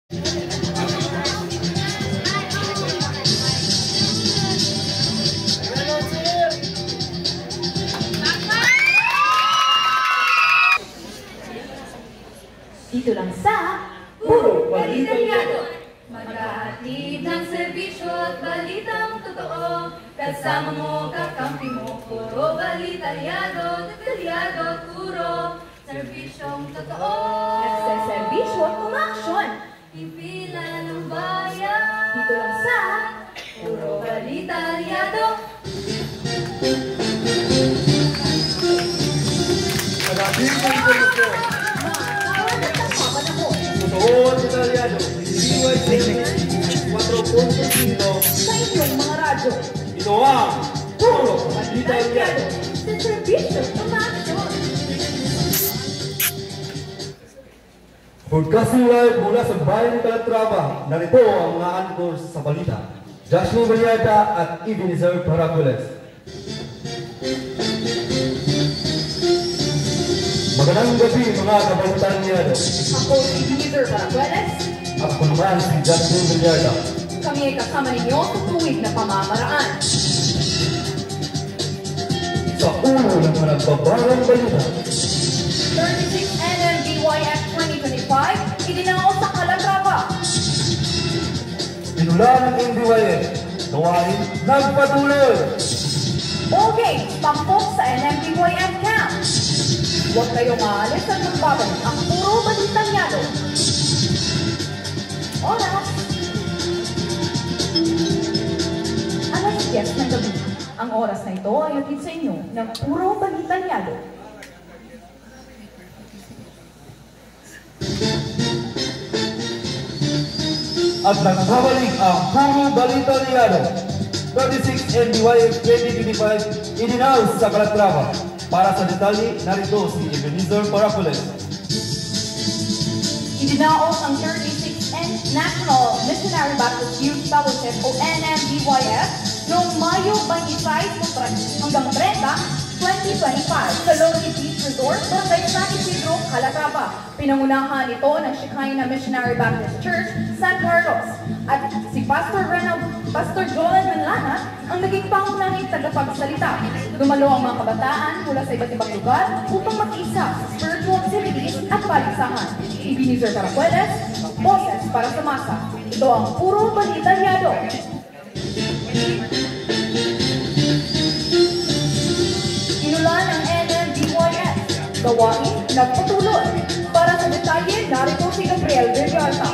Dito lang sa Puro Balitalyado. Maghahatid ng serbisyo at balitang totoo. Kasama mo, kakampi mo, puro balitalyado, detalyado at puro serbisyong totoo. Nagsaserbisyo at umaksyon. Ipila ng bayan. Dito lang sa Puro Balitalyado. Maghahatid ng serbisyo. Totoo at detalyado. DYC 4.5 sa inyong mga radyo. Ito ang Puro Balitalyado. Sa serbisyo at umaksyon. Broadcasting live mula sa bayan ng Calatrava, narito ang mga anchors sa balita. Joshua Baliada at Ebenezer Paracules. Magandang gabi mga kabalitaniyado. Ako si Ebenezer Paracules. At ako naman si Joshua Baliada. Kami ay kasama ninyo sa tuwid na pamamaraan. Sa ulo ng mga nagbabagang balita. 36 NMBYF 2025, idinao sa Calatrava. Pinula ng NBYF, gawain nagpatuloy. Okay, tampok sa NMBYF camp. Huwag kayong maalis at magbabalik ang Puro Balitalyado. Oras. Alas 10 ng gabi. Ang oras na ito ay hatid sa inyo ng Puro Balitalyado. At nagbabalik ang Puro Balitalyado. 36 NBYF 2025 in-house sa Calatrava. Para sa detalye, narito si Ebenezer Paracules. Idinaos ang 36th National Missionary Baptist Youth Fellowship o NMBYF noong Mayo 26 hanggang 30, 2025 sa Lonely Beach Resort, Barangay San Isidro, Calatrava. Pinangunahan ito ng Shekinah Missionary Baptist Church, San Carlos. At si Pastor Joel Manlana ang naging pangunahing tagapagsalita. Dumalo ang mga kabataan mula sa iba't ibang lugar upang mag-isa sa spiritual activities at paligsahan. Ebenezer Paracules, boses para sa masa. Ito ang Puro Balitalyado. Inulan ng NMBYF. Gawain nagpatuloy. Para sa detalye, narito si Gabriel Villarta.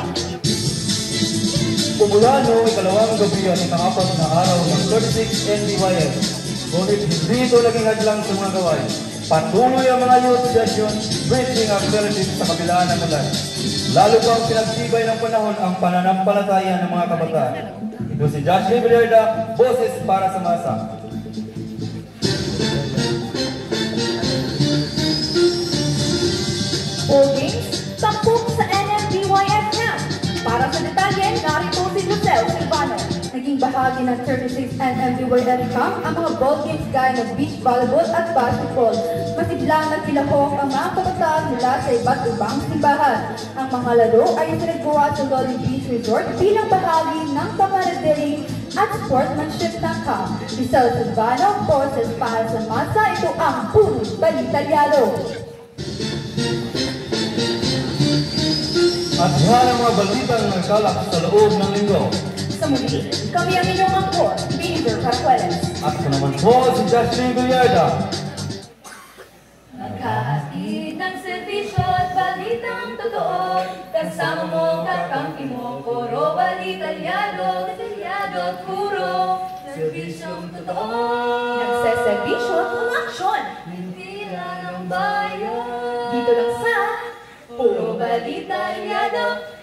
Pumula noong ikalawang gabi at ika-4 na araw ng 36 NBYF. Ngunit hindi ito naging hadlang sa mga gawain. Patuloy ang mga youth session, preaching ang fellowship sa kabila ng ulan. Lalo pang pinagtibay ng panahon ang pananampalataya ng mga kabataan. Ito si Joshua Baliada, boses para sa masa. All games, tampok sa NMBYF camp. Para sa detalye, narito si Lucel Silvano. Naging bahagi ng 36 NMBYF camp ang mga ball games gaya ng beach volleyball at basketball. Masiglang nagkilahok ang mga kabataan mula sa iba't ibang simbahan. Ang mga laro ay isinagawa sa Lonely Beach Resort bilang bahagi ng camaraderie at sportsmanship ng camp. Lucel Silvano, boses para sa masa, ito ang Puro Balitalyado. At yan ang mga balitang nagkalak sa loob ng linggo. Sa muli, kami ang inyong angkor, Ebenezer Paracules. At ko naman po si Joshua Baliada. Maghahatid ng serbisyo at balitang totoo. Kasama mo, kakampi mo, puro balitalyado, detalyado at puro serbisyong totoo. Nagseserbisyo at umaksyon. Hindi lang ang bayan. Dito lang sa Puro Balitalyado.